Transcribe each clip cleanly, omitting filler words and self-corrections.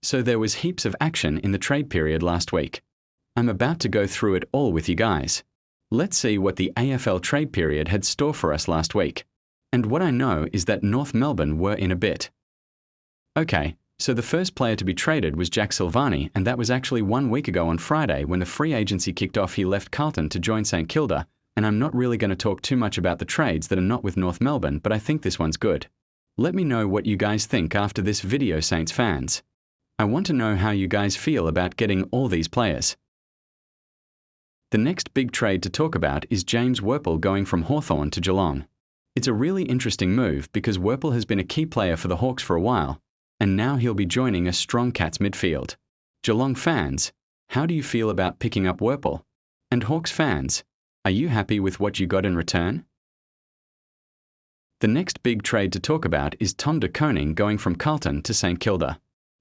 So there was heaps of action in the trade period last week. I'm about to go through it all with you guys. Let's see what the AFL trade period had store for us last week. And what I know is that North Melbourne were in a bit. Okay, so the first player to be traded was Jack Silvani, and that was actually 1 week ago on Friday when the free agency kicked off. He left Carlton to join St Kilda, and I'm not really going to talk too much about the trades that are not with North Melbourne, but I think this one's good. Let me know what you guys think after this video, Saints fans. I want to know how you guys feel about getting all these players. The next big trade to talk about is James Worpel going from Hawthorn to Geelong. It's a really interesting move because Worpel has been a key player for the Hawks for a while, and now he'll be joining a strong Cats midfield. Geelong fans, how do you feel about picking up Worpel? And Hawks fans, are you happy with what you got in return? The next big trade to talk about is Tom De Koning going from Carlton to St Kilda.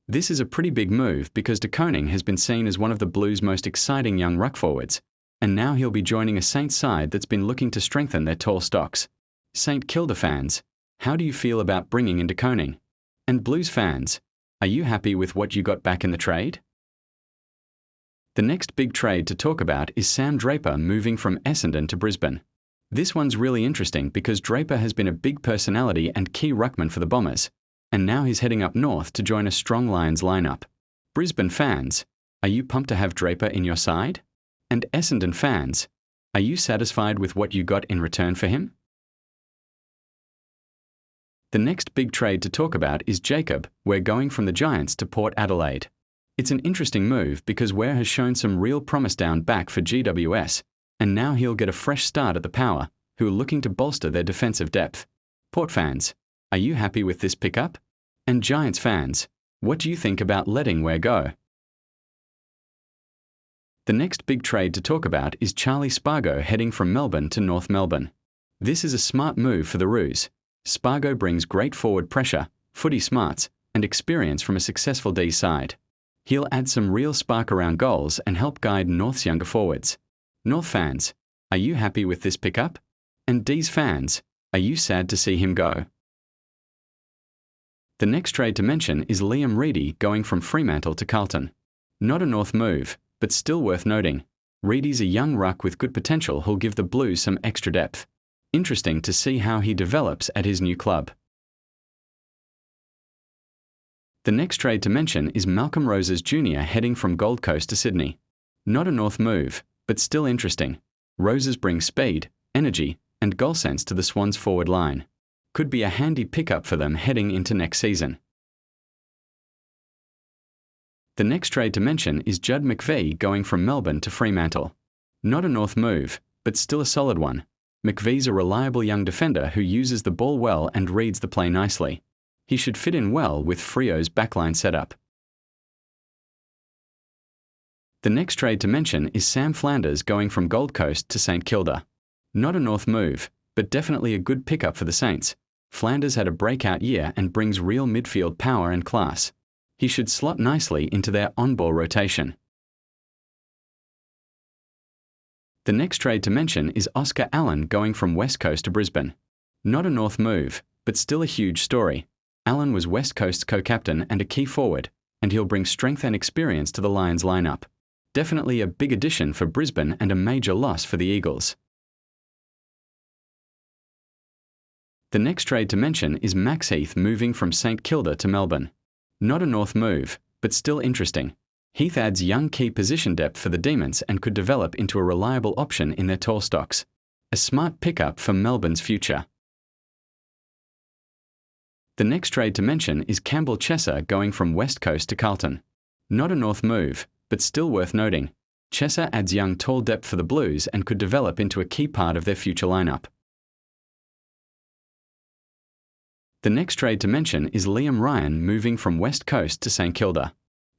This is a pretty big move because De Koning has been seen as one of the Blues' most exciting young ruck forwards, and now he'll be joining a Saints side that's been looking to strengthen their tall stocks. St Kilda fans, how do you feel about bringing in De Koning? And Blues fans, are you happy with what you got back in the trade? The next big trade to talk about is Sam Draper moving from Essendon to Brisbane. This one's really interesting because Draper has been a big personality and key ruckman for the Bombers, and now he's heading up north to join a strong Lions lineup. Brisbane fans, are you pumped to have Draper in your side? And Essendon fans, are you satisfied with what you got in return for him? The next big trade to talk about is Jacob Ware going from the Giants to Port Adelaide. It's an interesting move because Ware has shown some real promise down back for GWS, and now he'll get a fresh start at the Power, who are looking to bolster their defensive depth. Port fans, are you happy with this pickup? And Giants fans, what do you think about letting Ware go? The next big trade to talk about is Charlie Spargo heading from Melbourne to North Melbourne. This is a smart move for the Roos. Spargo brings great forward pressure, footy smarts, and experience from a successful D side. He'll add some real spark around goals and help guide North's younger forwards. North fans, are you happy with this pickup? And D's fans, are you sad to see him go? The next trade to mention is Liam Reedy going from Fremantle to Carlton. Not a North move, but still worth noting. Reedy's a young ruck with good potential who'll give the Blues some extra depth. Interesting to see how he develops at his new club. The next trade to mention is Malcolm Roses Jr. heading from Gold Coast to Sydney. Not a North move, but still interesting. Roses brings speed, energy, and goal sense to the Swans' forward line. Could be a handy pickup for them heading into next season. The next trade to mention is Judd McVee going from Melbourne to Fremantle. Not a North move, but still a solid one. McVee's a reliable young defender who uses the ball well and reads the play nicely. He should fit in well with Freo's backline setup. The next trade to mention is Sam Flanders going from Gold Coast to St Kilda. Not a North move, but definitely a good pickup for the Saints. Flanders had a breakout year and brings real midfield power and class. He should slot nicely into their on-ball rotation. The next trade to mention is Oscar Allen going from West Coast to Brisbane. Not a North move, but still a huge story. Allen was West Coast's co-captain and a key forward, and he'll bring strength and experience to the Lions lineup. Definitely a big addition for Brisbane and a major loss for the Eagles. The next trade to mention is Max Heath moving from St Kilda to Melbourne. Not a North move, but still interesting. Heath adds young key position depth for the Demons and could develop into a reliable option in their tall stocks. A smart pickup for Melbourne's future. The next trade to mention is Campbell Chesser going from West Coast to Carlton. Not a North move, but still worth noting. Chesser adds young tall depth for the Blues and could develop into a key part of their future lineup. The next trade to mention is Liam Ryan moving from West Coast to St Kilda.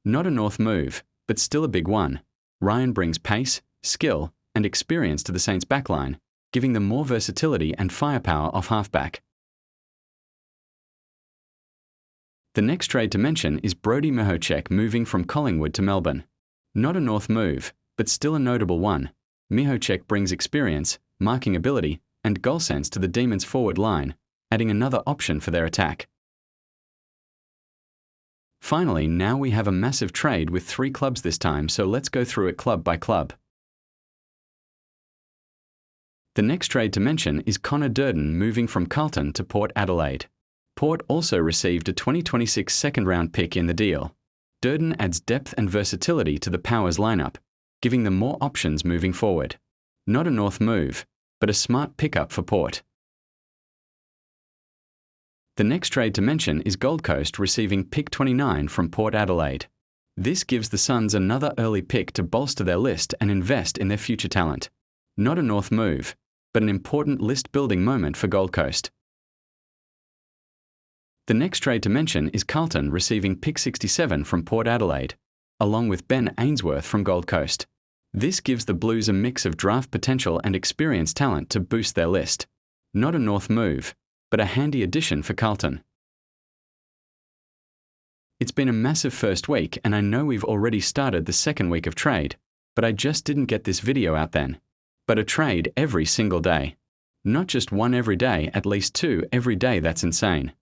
Not a North move, but still a big one. Ryan brings pace, skill, and experience to the Saints' backline, giving them more versatility and firepower off halfback. The next trade to mention is Brody Mihocek moving from Collingwood to Melbourne. Not a North move, but still a notable one. Mihocek brings experience, marking ability, and goal sense to the Demons' forward line, adding another option for their attack. Finally, now we have a massive trade with 3 clubs this time, so let's go through it club by club. The next trade to mention is Connor Durden moving from Carlton to Port Adelaide. Port also received a 2026 second-round pick in the deal. Durden adds depth and versatility to the Powers lineup, giving them more options moving forward. Not a North move, but a smart pickup for Port. The next trade to mention is Gold Coast receiving pick 29 from Port Adelaide. This gives the Suns another early pick to bolster their list and invest in their future talent. Not a North move, but an important list-building moment for Gold Coast. The next trade to mention is Carlton receiving pick 67 from Port Adelaide, along with Ben Ainsworth from Gold Coast. This gives the Blues a mix of draft potential and experienced talent to boost their list. Not a North move, but a handy addition for Carlton. It's been a massive first week, and I know we've already started the second week of trade, but I just didn't get this video out then. But a trade every single day. Not just one every day, at least 2 every day. That's insane.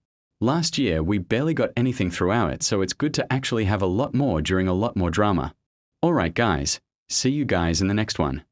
Last year, we barely got anything throughout it, so it's good to actually have a lot more during a lot more drama. Alright guys, see you guys in the next one.